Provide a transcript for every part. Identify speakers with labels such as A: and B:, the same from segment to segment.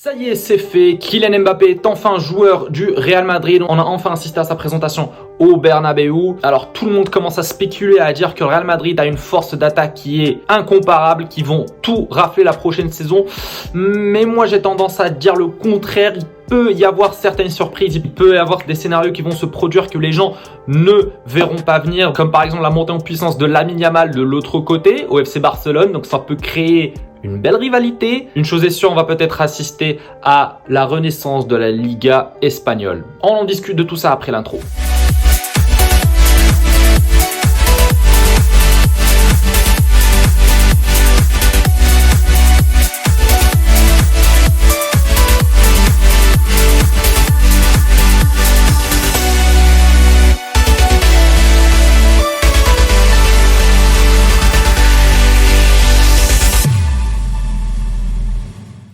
A: Ça y est, c'est fait. Kylian Mbappé est enfin joueur du Real Madrid. On a enfin assisté à sa présentation au Bernabéu. Alors tout le monde commence à spéculer, à dire que le Real Madrid a une force d'attaque qui est incomparable, qui vont tout rafler la prochaine saison. Mais moi j'ai tendance à dire le contraire. Il peut y avoir certaines surprises, il peut y avoir des scénarios qui vont se produire que les gens ne verront pas venir, comme par exemple la montée en puissance de Lamine Yamal de l'autre côté, au FC Barcelone. Donc ça peut créer une belle rivalité. Une chose est sûre, on va peut-être assister à la renaissance de la Liga espagnole. On en discute de tout ça après l'intro.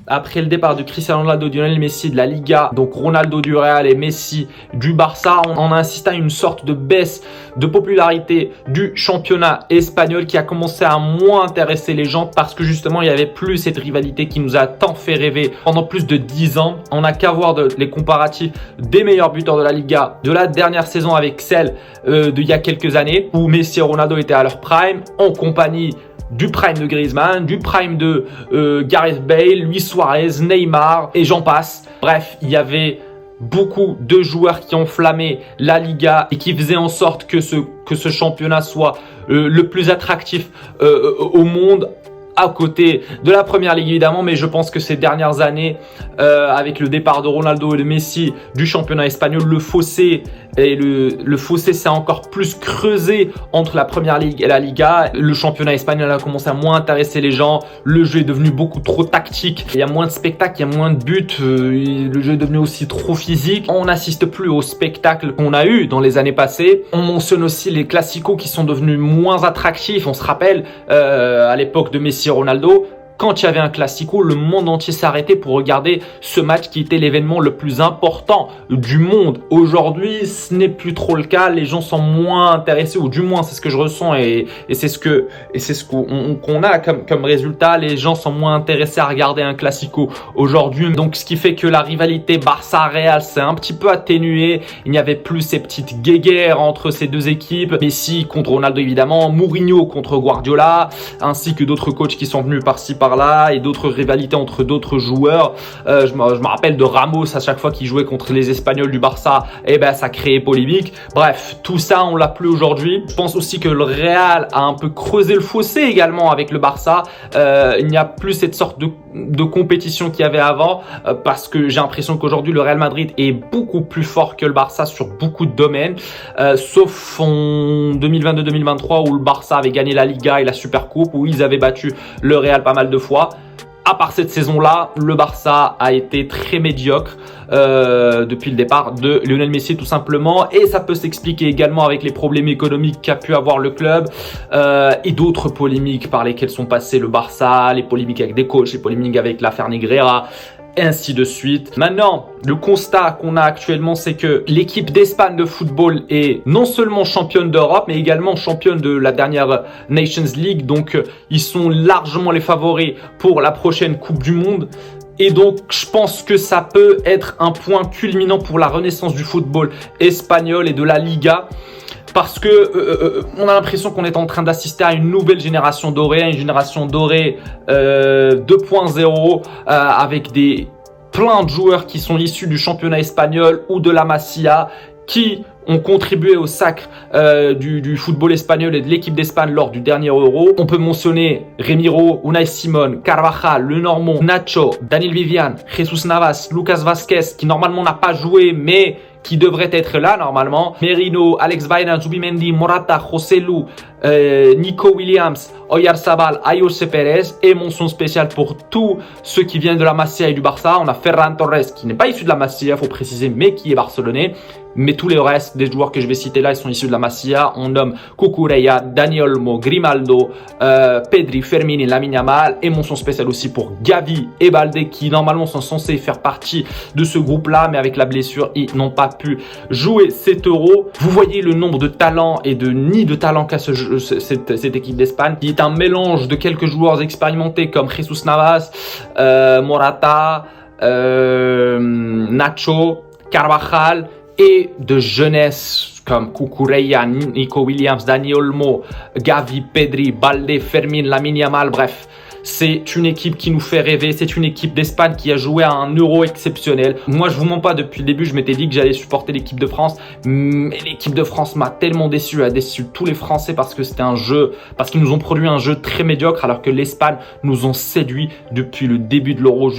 A: Après le départ de Cristiano Ronaldo, de Lionel Messi de la Liga, donc Ronaldo du Real et Messi du Barça, on a assisté à une sorte de baisse de popularité du championnat espagnol qui a commencé à moins intéresser les gens parce que justement il n'y avait plus cette rivalité qui nous a tant fait rêver pendant plus de 10 ans. On n'a qu'à voir les comparatifs des meilleurs buteurs de la Liga de la dernière saison avec celle d'il y a quelques années où Messi et Ronaldo étaient à leur prime en compagnie du prime de Griezmann, du prime de Gareth Bale, Luis Suarez, Neymar et j'en passe. Bref, il y avait beaucoup de joueurs qui enflammaient la Liga et qui faisaient en sorte que ce championnat soit le plus attractif au monde, à côté de la Première Ligue évidemment, mais je pense que ces dernières années, avec le départ de Ronaldo et de Messi du championnat espagnol, le fossé s'est encore plus creusé entre la Première Ligue et la Liga. Le championnat espagnol a commencé à moins intéresser les gens, le jeu est devenu beaucoup trop tactique, il y a moins de spectacles, il y a moins de buts, le jeu est devenu aussi trop physique. On n'assiste plus au spectacle qu'on a eu dans les années passées. On mentionne aussi les classicos qui sont devenus moins attractifs. On se rappelle à l'époque de Messi Ronaldo, quand il y avait un classico, le monde entier s'arrêtait pour regarder ce match qui était l'événement le plus important du monde. Aujourd'hui, ce n'est plus trop le cas. Les gens sont moins intéressés, ou du moins c'est ce que je ressens et c'est ce qu'on a comme résultat. Les gens sont moins intéressés à regarder un classico aujourd'hui. Donc ce qui fait que la rivalité Barça-Real s'est un petit peu atténuée. Il n'y avait plus ces petites guéguerres entre ces deux équipes. Messi contre Ronaldo évidemment, Mourinho contre Guardiola, ainsi que d'autres coachs qui sont venus par-ci par-là et d'autres rivalités entre d'autres joueurs. Je me rappelle de Ramos à chaque fois qu'il jouait contre les Espagnols du Barça, et ben ça créait polémique. Bref, tout ça on l'a plus aujourd'hui. Je pense aussi que le Real a un peu creusé le fossé également avec le Barça. Il n'y a plus cette sorte de compétition qu'il y avait avant parce que j'ai l'impression qu'aujourd'hui le Real Madrid est beaucoup plus fort que le Barça sur beaucoup de domaines, sauf en 2022-2023 où le Barça avait gagné la Liga et la Supercoupe, où ils avaient battu le Real pas mal de fois. À part cette saison-là, le Barça a été très médiocre depuis le départ de Lionel Messi tout simplement, et ça peut s'expliquer également avec les problèmes économiques qu'a pu avoir le club et d'autres polémiques par lesquelles sont passés le Barça, les polémiques avec des coachs, les polémiques avec l'affaire Negreira, et ainsi de suite. Maintenant, le constat qu'on a actuellement, c'est que l'équipe d'Espagne de football est non seulement championne d'Europe, mais également championne de la dernière Nations League. Donc, ils sont largement les favoris pour la prochaine Coupe du Monde. Et donc, je pense que ça peut être un point culminant pour la renaissance du football espagnol et de la Liga. Parce que on a l'impression qu'on est en train d'assister à une nouvelle génération dorée, une génération dorée 2.0 avec plein de joueurs qui sont issus du championnat espagnol ou de la Masia, qui ont contribué au sacre du football espagnol et de l'équipe d'Espagne lors du dernier Euro. On peut mentionner Remiro, Unai Simón, Carvajal, Lenormand, Nacho, Daniel Vivian, Jesus Navas, Lucas Vázquez, qui normalement n'a pas joué mais qui devrait être là normalement, Merino, Alex Baena, Zubimendi, Morata, Joselu, Nico Williams, Oyarzabal, Ayoce Pérez, et mention spéciale pour tous ceux qui viennent de la Masia et du Barça. On a Ferran Torres qui n'est pas issu de la Masia, faut préciser, mais qui est barcelonais. Mais tous les restes des joueurs que je vais citer là, ils sont issus de la Masia. On nomme Cucurella, Dani Olmo, Grimaldo, Pedri, Fermin et Lamine Yamal. Et mention spéciale aussi pour Gavi et Balde qui normalement sont censés faire partie de ce groupe-là, mais avec la blessure, ils n'ont pas pu jouer cet Euro. Vous voyez le nombre de talents et de nids de talents qu'a cette équipe d'Espagne, qui est un mélange de quelques joueurs expérimentés comme Jesus Navas, Morata, Nacho, Carvajal et de jeunesse comme Cucurella, Nico Williams, Dani Olmo, Gavi, Pedri, Balde, Fermin, Lamine Yamal, bref. C'est une équipe qui nous fait rêver, c'est une équipe d'Espagne qui a joué à un Euro exceptionnel. Moi, je vous mens pas, depuis le début, je m'étais dit que j'allais supporter l'équipe de France. Mais l'équipe de France m'a tellement déçu, a déçu tous les Français parce que c'était un jeu, parce qu'ils nous ont produit un jeu très médiocre alors que l'Espagne nous ont séduit depuis le début de l'Euro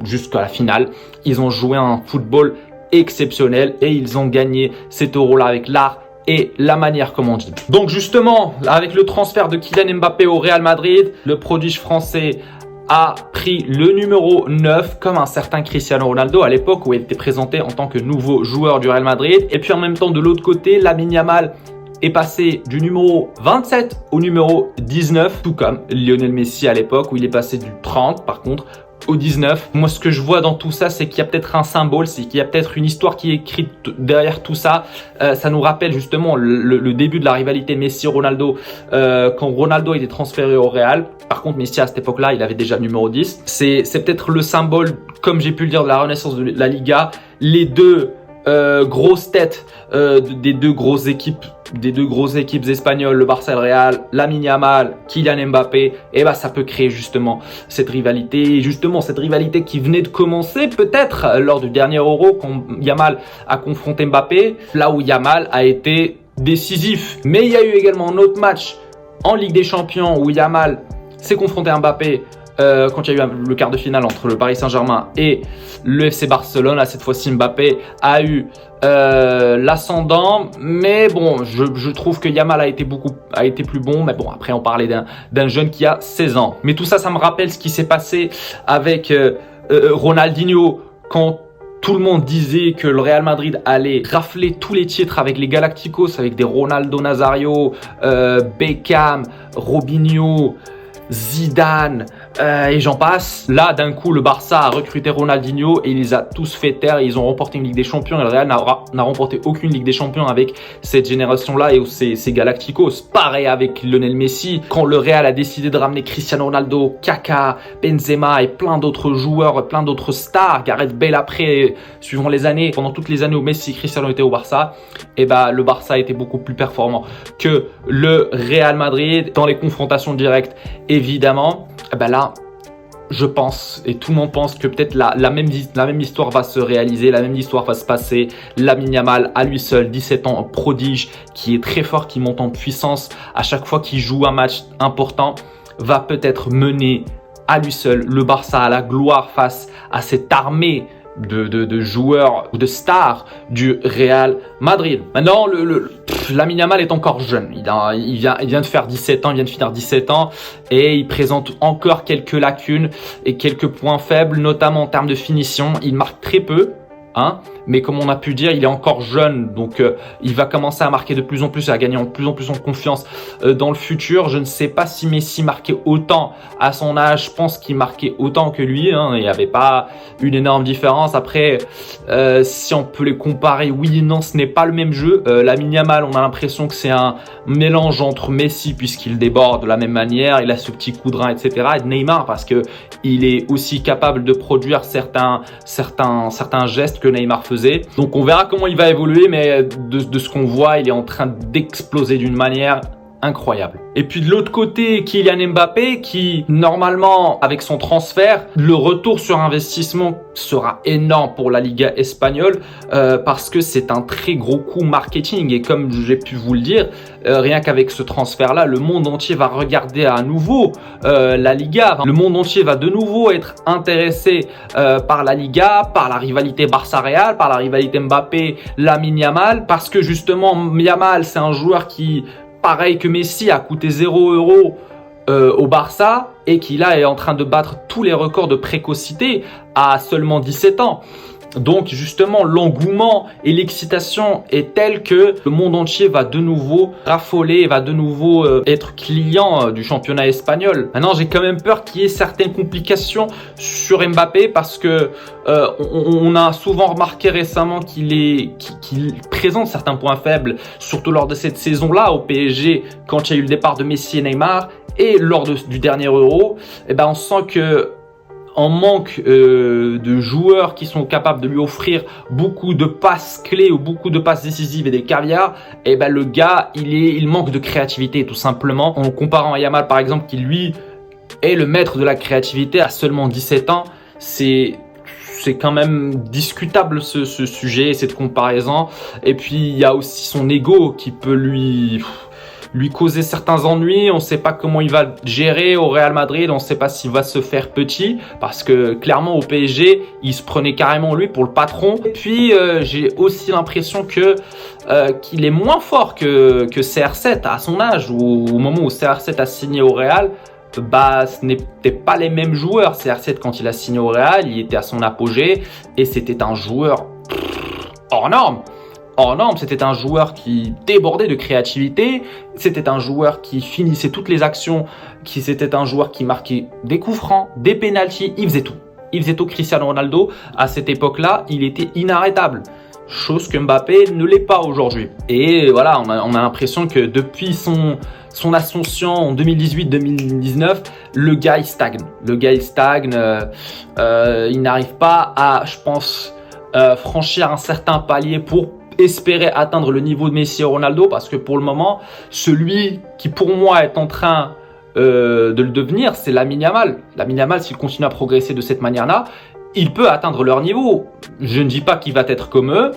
A: jusqu'à la finale. Ils ont joué un football exceptionnel et ils ont gagné cet Euro-là avec l'art et la manière, comme on dit. Donc justement, avec le transfert de Kylian Mbappé au Real Madrid, le prodige français a pris le numéro 9 comme un certain Cristiano Ronaldo à l'époque où il était présenté en tant que nouveau joueur du Real Madrid. Et puis en même temps, de l'autre côté, Lamine Yamal est passé du numéro 27 au numéro 19, tout comme Lionel Messi à l'époque où il est passé du 30 par contre au 19. Moi, ce que je vois dans tout ça, c'est qu'il y a peut-être un symbole, c'est qu'il y a peut-être une histoire qui est écrite derrière tout ça. Ça nous rappelle justement le début de la rivalité Messi-Ronaldo quand Ronaldo était transféré au Real. Par contre, Messi à cette époque-là, il avait déjà le numéro 10. C'est peut-être le symbole, comme j'ai pu le dire, de la renaissance de la Liga. Les deux grosses têtes des deux grosses équipes espagnoles, le Barça et le Real, Lamine Yamal, Kylian Mbappé, et bah ça peut créer justement cette rivalité, qui venait de commencer peut-être lors du dernier Euro quand Yamal a confronté Mbappé, là où Yamal a été décisif. Mais il y a eu également un autre match en Ligue des Champions où Yamal s'est confronté à Mbappé quand il y a eu le quart de finale entre le Paris Saint-Germain et le FC Barcelone. Là, cette fois-ci, Mbappé a eu l'ascendant, mais bon, je trouve que Yamal a été plus bon, mais bon, après on parlait d'un jeune qui a 16 ans. Mais tout ça, ça me rappelle ce qui s'est passé avec Ronaldinho quand tout le monde disait que le Real Madrid allait rafler tous les titres avec les Galacticos, avec des Ronaldo Nazario, Beckham, Robinho, Zidane et j'en passe. Là, d'un coup, le Barça a recruté Ronaldinho et il les a tous fait taire. Ils ont remporté une Ligue des Champions et le Real n'a remporté aucune Ligue des Champions avec cette génération-là et ces Galacticos. Pareil avec Lionel Messi. Quand le Real a décidé de ramener Cristiano Ronaldo, Kaka, Benzema et plein d'autres joueurs, plein d'autres stars, Gareth Bale après, suivant les années, pendant toutes les années où Messi et Cristiano étaient au Barça, et bah, le Barça a été beaucoup plus performant que le Real Madrid dans les confrontations directes. Évidemment, ben là, je pense, et tout le monde pense que peut-être la même histoire va se réaliser, la même histoire va se passer. Lamine Yamal, à lui seul, 17 ans, un prodige, qui est très fort, qui monte en puissance à chaque fois qu'il joue un match important, va peut-être mener à lui seul le Barça à la gloire face à cette armée de joueurs ou de stars du Real Madrid. Maintenant, Lamine Yamal est encore jeune. Il vient de faire 17 ans, il vient de finir 17 ans et il présente encore quelques lacunes et quelques points faibles, notamment en termes de finition. Il marque très peu, mais comme on a pu dire, il est encore jeune, donc il va commencer à marquer de plus en plus, à gagner de plus en plus en confiance dans le futur. Je ne sais pas si Messi marquait autant à son âge, je pense qu'il marquait autant que lui, il n'y avait pas une énorme différence. Après, si on peut les comparer, oui et non, ce n'est pas le même jeu. Lamine Yamal, on a l'impression que c'est un mélange entre Messi, puisqu'il déborde de la même manière, il a ce petit coup de rein, etc., et de Neymar, parce que il est aussi capable de produire certains gestes que Neymar faisait. Donc on verra comment il va évoluer, mais de ce qu'on voit, il est en train d'exploser d'une manière incroyable. Et puis de l'autre côté, Kylian Mbappé qui, normalement, avec son transfert, le retour sur investissement sera énorme pour la Liga espagnole parce que c'est un très gros coup marketing. Et comme j'ai pu vous le dire, rien qu'avec ce transfert-là, le monde entier va regarder à nouveau la Liga. Le monde entier va de nouveau être intéressé par la Liga, par la rivalité Barça-Real, par la rivalité Mbappé-Lamine Yamal, parce que justement, Yamal, c'est un joueur qui, pareil que Messi, a coûté 0 € au Barça et qui là est en train de battre tous les records de précocité à seulement 17 ans. Donc justement, l'engouement et l'excitation est telle que le monde entier va de nouveau raffoler, va de nouveau être client du championnat espagnol. Maintenant, j'ai quand même peur qu'il y ait certaines complications sur Mbappé parce que on a souvent remarqué récemment qu'il présente certains points faibles, surtout lors de cette saison-là au PSG, quand il y a eu le départ de Messi et Neymar, et lors du dernier Euro, on sent que en manque de joueurs qui sont capables de lui offrir beaucoup de passes clés ou beaucoup de passes décisives et des caviars, et ben le gars, il manque de créativité tout simplement. En comparant à Yamal par exemple, qui lui est le maître de la créativité à seulement 17 ans, c'est quand même discutable ce sujet, cette comparaison. Et puis il y a aussi son ego qui peut lui causer certains ennuis. On ne sait pas comment il va gérer au Real Madrid, on ne sait pas s'il va se faire petit, parce que clairement au PSG, il se prenait carrément lui pour le patron. Et puis j'ai aussi l'impression que qu'il est moins fort que CR7 à son âge, ou au moment où CR7 a signé au Real. Bah, ce n'était pas les mêmes joueurs. CR7 quand il a signé au Real, il était à son apogée et c'était un joueur hors norme. Hors norme, c'était un joueur qui débordait de créativité, c'était un joueur qui finissait toutes les actions, c'était un joueur qui marquait des coups francs, des pénaltys, il faisait tout. Il faisait tout. Cristiano Ronaldo, à cette époque-là, il était inarrêtable. Chose que Mbappé ne l'est pas aujourd'hui. Et voilà, on a l'impression que depuis son ascension en 2018-2019, le gars il stagne. Il n'arrive pas à, je pense, franchir un certain palier pour espérer atteindre le niveau de Messi et Ronaldo, parce que pour le moment, celui qui pour moi est en train de le devenir, c'est Lamine Yamal. Lamine Yamal, s'il continue à progresser de cette manière-là, il peut atteindre leur niveau. Je ne dis pas qu'il va être comme eux.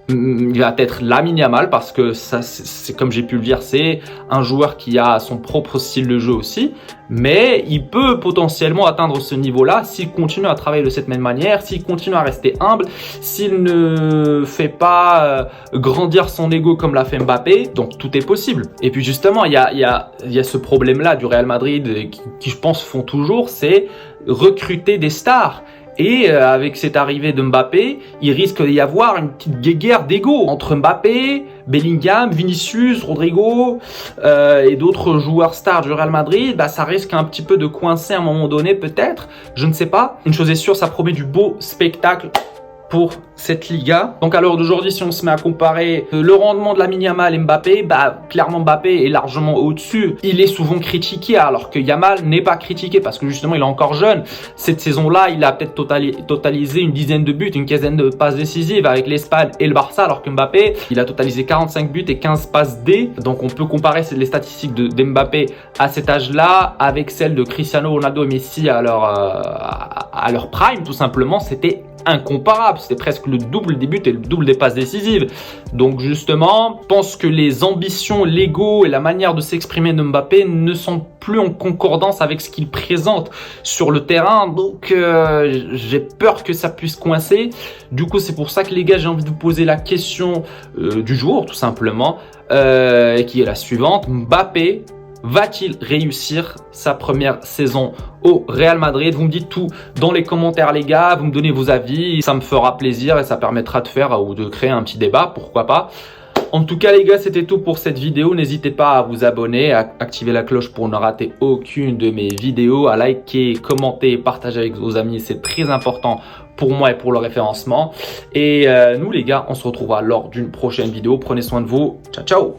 A: Il va être Lamine Yamal, parce que ça, c'est comme j'ai pu le dire, c'est un joueur qui a son propre style de jeu aussi. Mais il peut potentiellement atteindre ce niveau-là s'il continue à travailler de cette même manière, s'il continue à rester humble, s'il ne fait pas grandir son ego comme l'a fait Mbappé. Donc tout est possible. Et puis justement, il y a ce problème-là du Real Madrid qui je pense font toujours, c'est recruter des stars. Et avec cette arrivée de Mbappé, il risque d'y avoir une petite guéguerre d'ego entre Mbappé, Bellingham, Vinicius, Rodrigo et d'autres joueurs stars du Real Madrid. Bah, ça risque un petit peu de coincer à un moment donné, peut-être. Je ne sais pas. Une chose est sûre, ça promet du beau spectacle pour cette Liga. Donc à l'heure d'aujourd'hui, si on se met à comparer le rendement de Lamine Yamal et Mbappé, bah clairement Mbappé est largement au-dessus. Il est souvent critiqué, alors que Yamal n'est pas critiqué parce que justement il est encore jeune. Cette saison-là, il a peut-être totalisé une dizaine de buts, une quinzaine de passes décisives avec l'Espagne et le Barça, alors que Mbappé, il a totalisé 45 buts et 15 passes D. Donc on peut comparer les statistiques de Mbappé à cet âge-là avec celles de Cristiano Ronaldo et Messi à leur prime, tout simplement. C'était incomparable, c'était presque le double des buts et le double des passes décisives. Donc justement, je pense que les ambitions, l'ego et la manière de s'exprimer de Mbappé ne sont plus en concordance avec ce qu'il présente sur le terrain. Donc j'ai peur que ça puisse coincer. Du coup, c'est pour ça que les gars, j'ai envie de vous poser la question du jour, tout simplement, qui est la suivante. Mbappé va-t-il réussir sa première saison au Real Madrid? Vous me dites tout dans les commentaires les gars, vous me donnez vos avis, ça me fera plaisir et ça permettra de faire ou de créer un petit débat, pourquoi pas. En tout cas les gars, c'était tout pour cette vidéo. N'hésitez pas à vous abonner, à activer la cloche pour ne rater aucune de mes vidéos, à liker, commenter, partager avec vos amis, c'est très important pour moi et pour le référencement. Et nous les gars, on se retrouvera lors d'une prochaine vidéo. Prenez soin de vous, ciao ciao.